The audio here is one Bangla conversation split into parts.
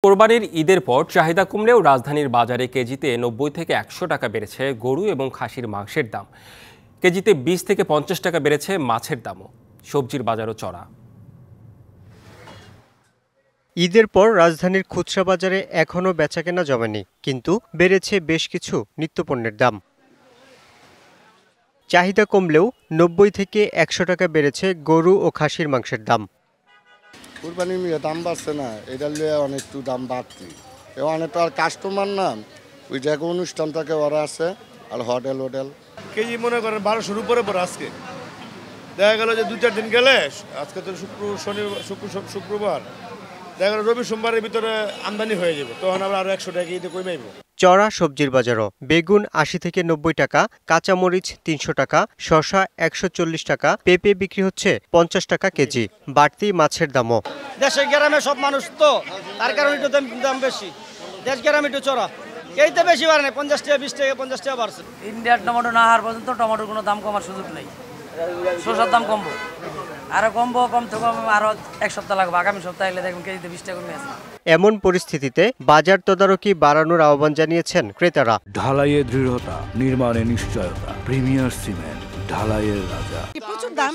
কোরবানির ঈদের পর চাহিদা কমলেও রাজধানীর বাজারে কেজিতে ৯০ থেকে ১০০ টাকা বেড়েছে গরু এবং খাসির মাংসের দাম। কেজিতে ২০ থেকে ৫০ টাকা বেড়েছে মাছের দামও। সবজির বাজারও চড়া। ঈদের পর রাজধানীর খুচরা বাজারে এখনও বেচাকেনা জমেনি, কিন্তু বেড়েছে বেশ কিছু নিত্যপণ্যের দাম। চাহিদা কমলেও ৯০ থেকে ১০০ টাকা বেড়েছে গরু ও খাসির মাংসের দাম। কুরবানির দাম বাড়ছে না, এটা নিয়ে অনেক একটু দাম বাড়তি। অনেক তো আর কাস্টমার না, ওই জায়গায় অনুষ্ঠান থাকে ওরা আছে, আর হোটেল কেজি মনে করেন ১২০০ উপরে পরে। আজকে দেখা গেল যে ২-৪ দিন গেলে, আজকে তো শুক্রবার, দেখা গেল রবি সোমবারের ভিতরে আমদানি হয়ে যাবে, তখন আমরা আরো ১০০ টাকা ঈদে কমে যাবো। চড়া সবজির বাজারও। বেগুন ৮০ থেকে ৯০ টাকা, কাঁচামরিচ ৩০০ টাকা, শসা ১৪০ টাকা, পেঁপে বিক্রি হচ্ছে ৫০ টাকা কেজি। বাড়তি মাছের দামও। দেশের গ্রামে সব মানুষ তো, তার কারণে একটু দাম বেশি। দেশ গ্রামে একটু চড়া, এইতে বেশি বাড়ে না, ৫০ টাকা ২০ টাকা ৫০ টাকা বাড়ছে। ইন্ডিয়ার টমেটো না হওয়ার পর্যন্ত টমেটোর কোনো দাম কমার সুযোগ নেই। শসার দাম কমবো, আরো কম থেকে আরো এক সপ্তাহ লাগবে। আগামী সপ্তাহে এলে দেখবেন কেজিতে ২০ টাকা কমে আছে। এমন পরিস্থিতিতে বাজার তদারকি বাড়ানোর আহ্বান জানিয়েছেন ক্রেতারা। ঢালাইয়ের দৃঢ়তা, নির্মাণে নিশ্চয়তা, প্রিমিয়ার সিমেন্ট, ঢালাইয়ের রাজা। প্রচুর দাম।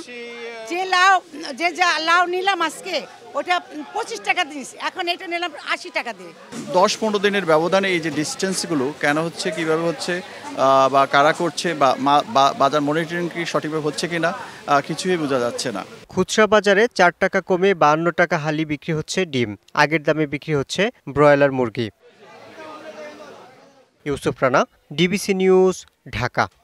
যে লাউ নিলাম আজকে, ওটা ২৫ টাকা দিয়েছি, এখন এটা নিলাম ৮০ টাকা দিয়ে। ১০-১৫ দিনের ব্যবধানে এই যে ডিস্টেন্সগুলো কেন হচ্ছে, কিভাবে হচ্ছে, বা কারা করছে, বা বাজার মনিটরিং কি সঠিকভাবে হচ্ছে কিনা কিছুই বোঝা যাচ্ছে না। খুচরা বাজারে ৪ টাকা কমে ৫২ টাকা হালি বিক্রি হচ্ছে ডিম। আগের দামে বিক্রি হচ্ছে ব্রয়লার মুরগি। Yusuf Rana, DBC news, Dhaka.